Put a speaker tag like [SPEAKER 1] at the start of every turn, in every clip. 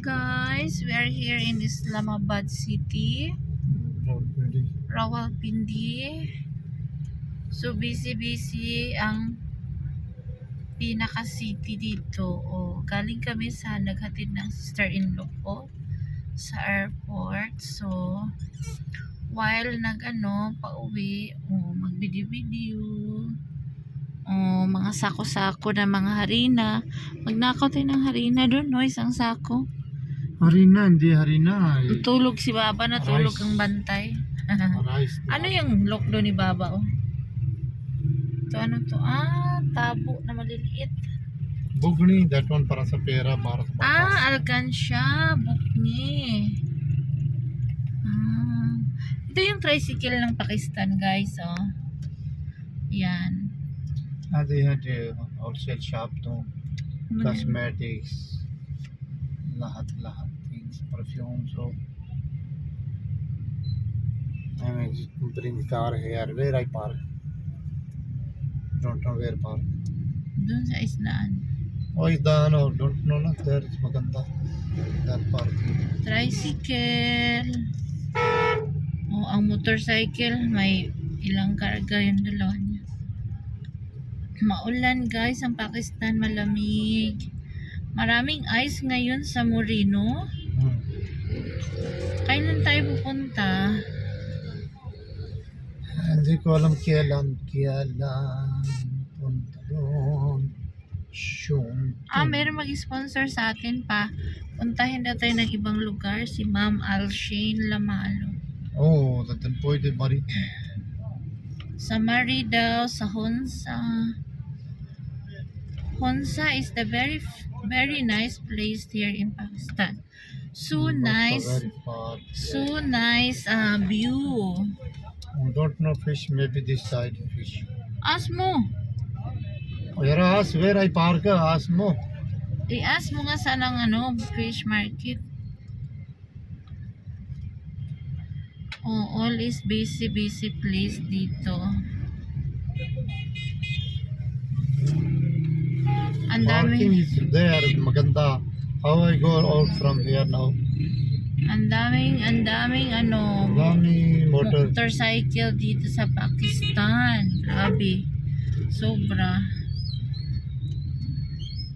[SPEAKER 1] guys, we are here in Islamabad City, Rawalpindi. So busy ang pinaka-city dito. Galing kami sa naghatid ng sister-in-law ko sa airport. So while pauwi, mag-video-video, mga sako-sako na mga harina. Magnakaw tayo ng harina doon, no? Isang sako.
[SPEAKER 2] Harina, hindi harina.
[SPEAKER 1] Tulog si Baba, natulog ang bantay.
[SPEAKER 2] Rice.
[SPEAKER 1] Ano yung lokdo ni Baba, oh? Ito, ano to? Tabo na maliliit.
[SPEAKER 2] Bugni, that one para sa pera, para sa bata.
[SPEAKER 1] Alkansya, bukni. Ito yung tricycle ng Pakistan, guys, oh. Yan.
[SPEAKER 2] They had a wholesale shop to cosmetics, lahat things, perfume. So I mean, bring car here. Where I park? Don't know where park.
[SPEAKER 1] Doon sa islaan.
[SPEAKER 2] Oh, no, don't know. No, there is maganda. That parking.
[SPEAKER 1] Tricycle. Ang motorcycle, may ilang karga yung dalawa niya. Maulan, guys, ang Pakistan, malamig. Maraming ice ngayon sa Moreno. Kailan tayo pupunta?
[SPEAKER 2] Hindi ko alam kailan punta doon.
[SPEAKER 1] Meron mag-sponsor sa atin pa. Puntahin na tayo ng ibang lugar. Si Ma'am Alshane Lamalo.
[SPEAKER 2] Oh, then pwede Mari.
[SPEAKER 1] Sa Mari daw, sa Honsa. Honsa is the very nice place here in Pakistan. So nice view.
[SPEAKER 2] Don't know fish, maybe this side fish.
[SPEAKER 1] Ask mo.
[SPEAKER 2] Ask where I park, ask mo.
[SPEAKER 1] I-ask mo nga saan ang fish market. All is busy place dito. Ang
[SPEAKER 2] Parking
[SPEAKER 1] dami.
[SPEAKER 2] is there, maganda. How I go out from here now?
[SPEAKER 1] Ang daming
[SPEAKER 2] Dami
[SPEAKER 1] motorcycle dito sa Pakistan. Grabe. Sobra.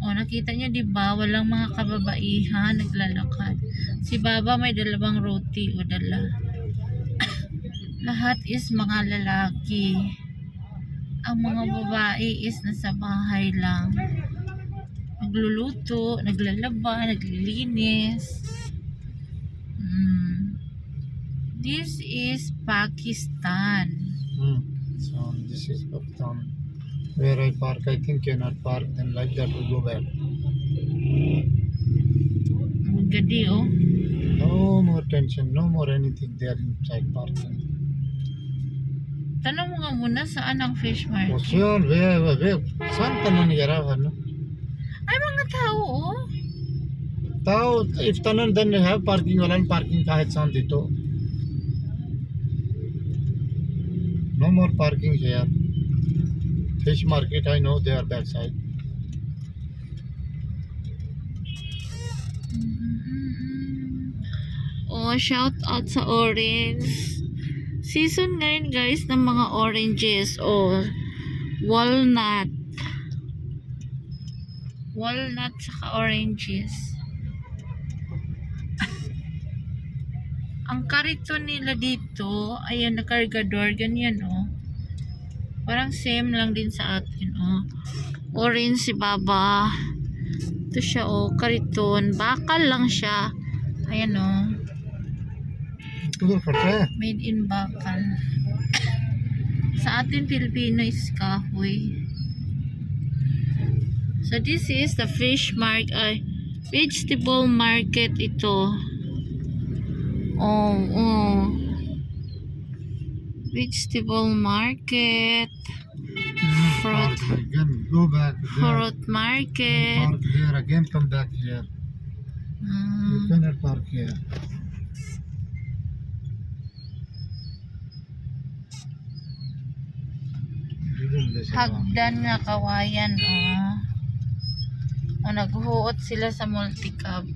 [SPEAKER 1] Nakita niyo 'di ba? Walang mga kababaihan naglalakad. Si Baba may dalawang roti o dala. Lahat is mga lalaki. Ang mga babae is nasa bahay lang. Nagluluto, naglalaba, naglilinis. This is Pakistan.
[SPEAKER 2] So this is Pakistan. Where I park, I think cannot park. Then like that we go back.
[SPEAKER 1] Gadi, oh.
[SPEAKER 2] No more tension, no more anything there inside parking.
[SPEAKER 1] Tanong mo nga muna saan ang fish market.
[SPEAKER 2] Position, where? Saan tanan yara no?
[SPEAKER 1] Ay, mga tao, oh.
[SPEAKER 2] Tao, if tanan then they have parking, walang parking kahit saan dito. No more parking here. Fish market, I know they are that side.
[SPEAKER 1] Shout out sa orange. Season ngayon, guys, ng mga oranges. Walnut. Walnut saka oranges. Ang kariton nila dito, ayan, na kargador, ganyan, oh. Parang same lang din sa atin, oh. Orange si Baba. Ito siya, oh, kariton. Bakal lang siya. Ayan, oh. Made in bakal. Sa atin, Pilipino is kahoy. So, this is the fish market. Vegetable market ito. Vegetable market. Fruit.
[SPEAKER 2] Go back there.
[SPEAKER 1] Fruit market.
[SPEAKER 2] Park here again, come back here. You cannot park here.
[SPEAKER 1] Hagdan nga kawayan, naghuot sila sa multicab.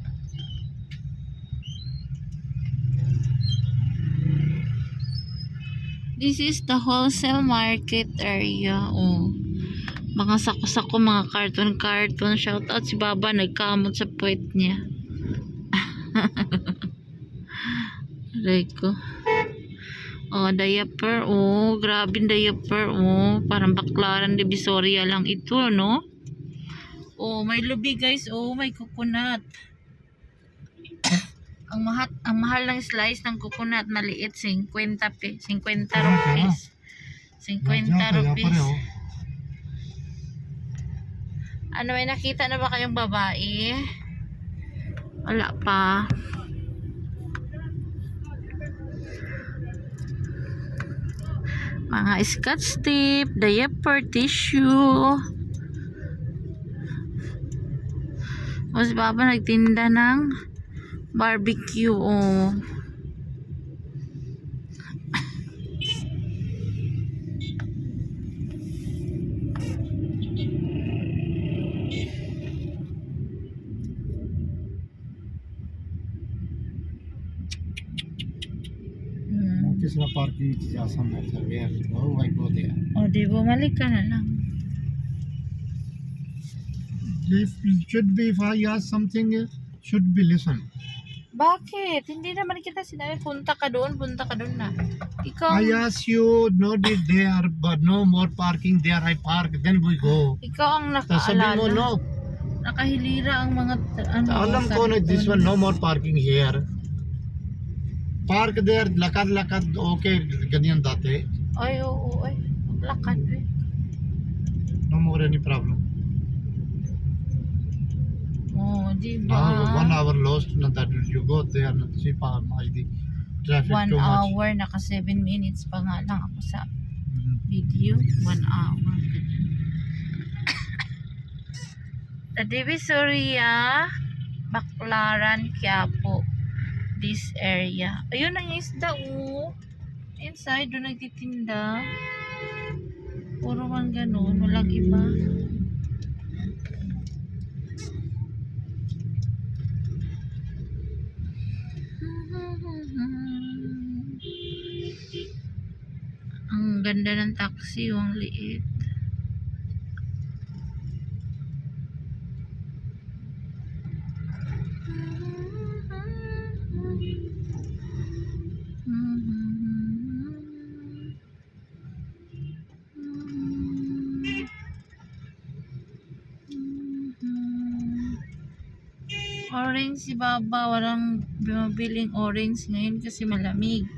[SPEAKER 1] This is the wholesale market area. Oh. Mga sako-sako, mga carton-carton. Shoutout si Baba, nagkamot sa puwet niya. Aray ko. Oh, diaper. Oh, grabe diaper. Oh, parang Baklaran Divisoria lang ito, no? Oh, may lubi guys. Oh, may coconut. Ang mahal ng slice ng coconut maliit, 50 rupees. 50 rupees. Ano, may nakita na ba kayong babae? Wala pa. Mga scotch tape, diaper, tissue. Mas Baba nagtinda ng barbecue. Oh.
[SPEAKER 2] Kisna parking is awesome. Where? Oh, I go there.
[SPEAKER 1] O, di bumalik ka na lang.
[SPEAKER 2] If should be, if I ask something, should be listen.
[SPEAKER 1] Bakit? Hindi naman kita sinabi, punta ka doon na. Ikaw,
[SPEAKER 2] I ask you, no did there, but no more parking there. I park, then we go.
[SPEAKER 1] ikaw ang
[SPEAKER 2] Sabi mo,
[SPEAKER 1] nakaalala.
[SPEAKER 2] no.
[SPEAKER 1] Nakahilira ang mga
[SPEAKER 2] Alam ko na this one, no more parking here. Park there, lakad, okay, ganyan dati.
[SPEAKER 1] Ay, oo, ay. Lakad eh.
[SPEAKER 2] No more any problem.
[SPEAKER 1] Oh, di
[SPEAKER 2] Now,
[SPEAKER 1] ba?
[SPEAKER 2] 1 hour lost, na that you go there, na si pa, the traffic
[SPEAKER 1] 1
[SPEAKER 2] too much.
[SPEAKER 1] hour, naka 7 minutes pa nga lang ako sa
[SPEAKER 2] Mhm.
[SPEAKER 1] video. 1 hour. Sa Divisoria, Baklaran, Quiapo. This area. Ayun ang isda, oh. Inside, doon nagtitinda. Puro man ganun, walang iba. Ang ganda ng taxi, ang liit. Orange si Baba, walang bumabiling orange ngayon kasi malamig.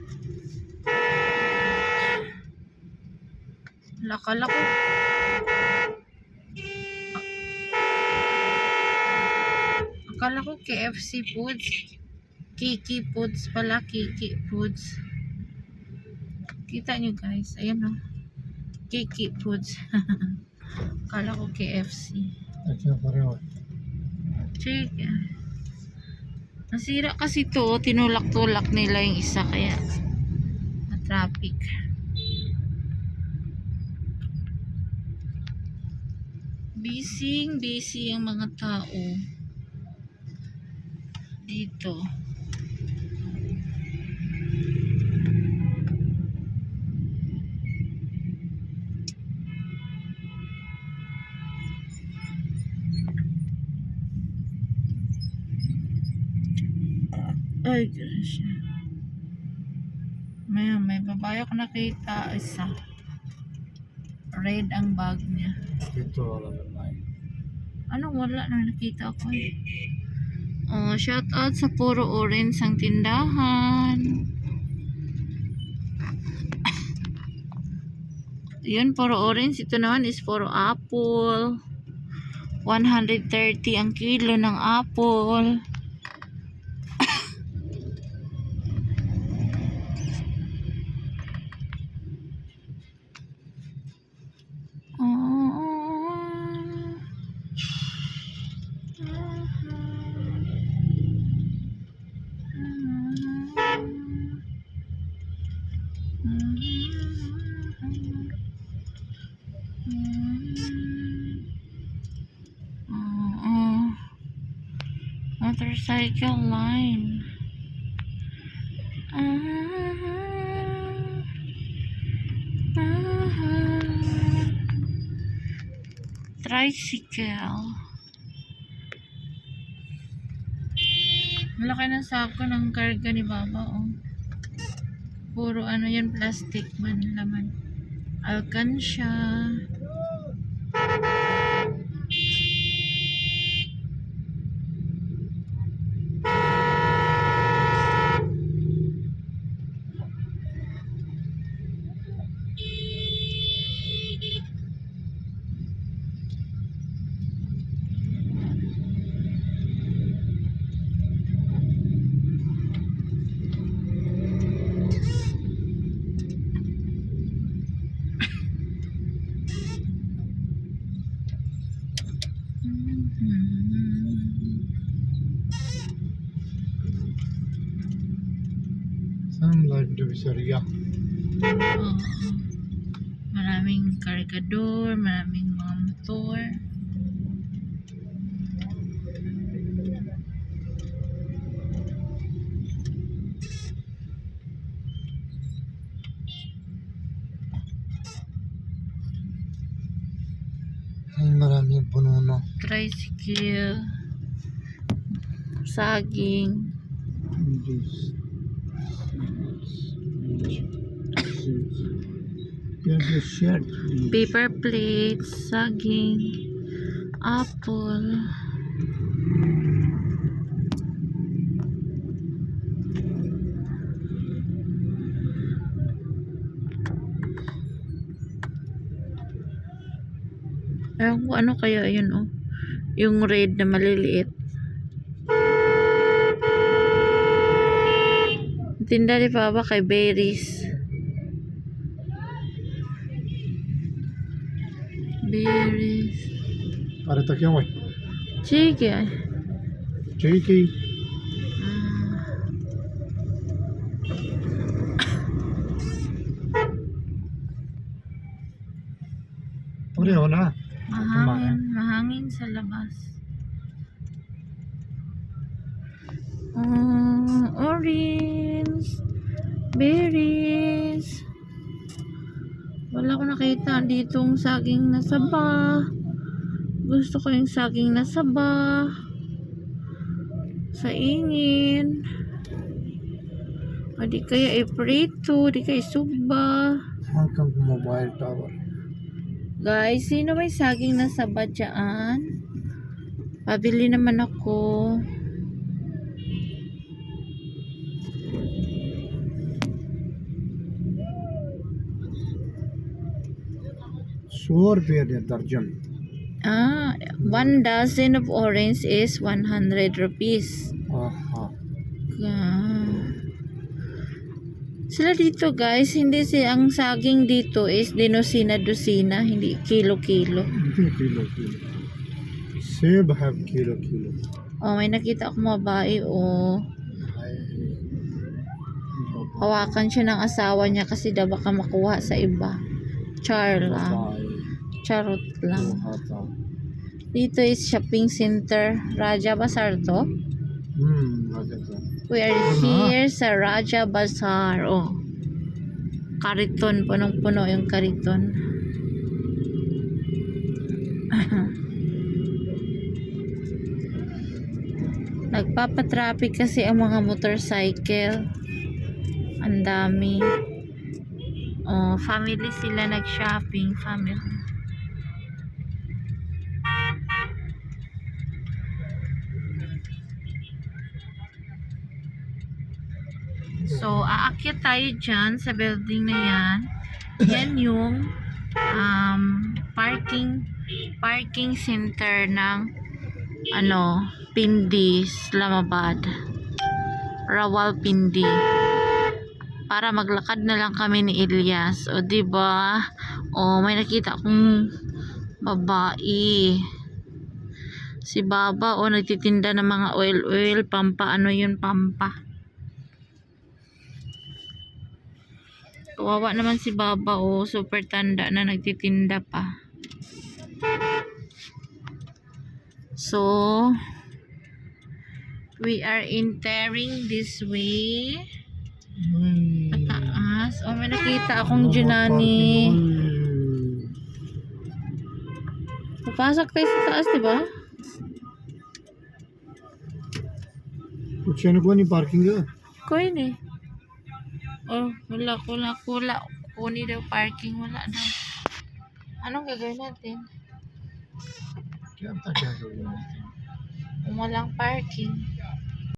[SPEAKER 1] Akala ko KFC Foods. Kiki Foods pala, Kiki Foods. Kita nyo guys, ayan o. Kiki Foods. Akala ko KFC.
[SPEAKER 2] अच्छा, pareho.
[SPEAKER 1] Sige. Nasira kasi to, tinulak-tulak nila yung isa kaya na traffic. Busy ang mga tao dito. Ay, gosh. May babae ako nakita, isa. Red ang bag niya.
[SPEAKER 2] Dito wala na tayo.
[SPEAKER 1] Ano, wala na nakita ko eh. Oh, shout out sa puro orange ang tindahan. Yun, puro orange. Ito naman is puro apple. 130 ang kilo ng apple. Motorcycle line. Ah, tricycle. Malaki ng sako ng karga ni Baba, oh. Puro ano yan, plastic man laman. Alkansya.
[SPEAKER 2] Some like divisoria.
[SPEAKER 1] Oo. Maraming kargador, maraming mga motor.
[SPEAKER 2] Maraming puno na.
[SPEAKER 1] Tricycle. Saging. Paper plates. Saging. Apple. Ewan ko ano kaya yun, oh. Yung red na maliliit. Tinda ni Papa kay berries. Berries.
[SPEAKER 2] अरे तो क्यों भाई
[SPEAKER 1] ठीक है.
[SPEAKER 2] ठीक ही पूरे हो ना
[SPEAKER 1] Mahangin sa labas. Orange. Berries. Wala ko nakita ditong saging na saba. Gusto ko yung saging na saba. Sa ingin. O di kaya iprito, di kaya suba.
[SPEAKER 2] Hanggang mobile tower
[SPEAKER 1] Guys, sino may saging na saba dyan? Pabili naman ako.
[SPEAKER 2] ₹100 दर्जन
[SPEAKER 1] 1 dozen of orange is 100 rupees. Sila dito guys, hindi ang saging dito is dinosina-dosina, hindi kilo-kilo.
[SPEAKER 2] kilo सेब have kilo
[SPEAKER 1] Oh, may nakita ako mabae, oh. Hawakan siya ng asawa niya kasi daw baka makuha sa iba. Char lang. Charot lang. Dito is shopping center. Raja Bazaar to. We are here sa Raja Bazaar. Oh. Kariton. Punong-puno yung kariton. Nagpapatraffic kasi ang mga motorcycle. Ang dami. Oh, family sila nag-shopping. Family. So, aakyat tayo dyan sa building na yan. Yan yung parking center ng Pindi, Islamabad. Rawalpindi. Para maglakad na lang kami ni Elias. O, diba? O, may nakita akong babae. Si Baba, o, nagtitinda ng mga oil, pampa. Ano yun, pampa? Kawawa naman si Baba, oh, super tanda na nagtitinda pa. So, we are entering this way. Pataas. taas. Oh, may nakita akong Junani. Papasok tayo sa taas, diba?
[SPEAKER 2] कुछ को नहीं पार्किंग है
[SPEAKER 1] Koy ni. Oh, wala. Kuni daw parking. Wala daw. Anong gagawin natin?
[SPEAKER 2] क्या पता क्या करोगे
[SPEAKER 1] Kung walang parking.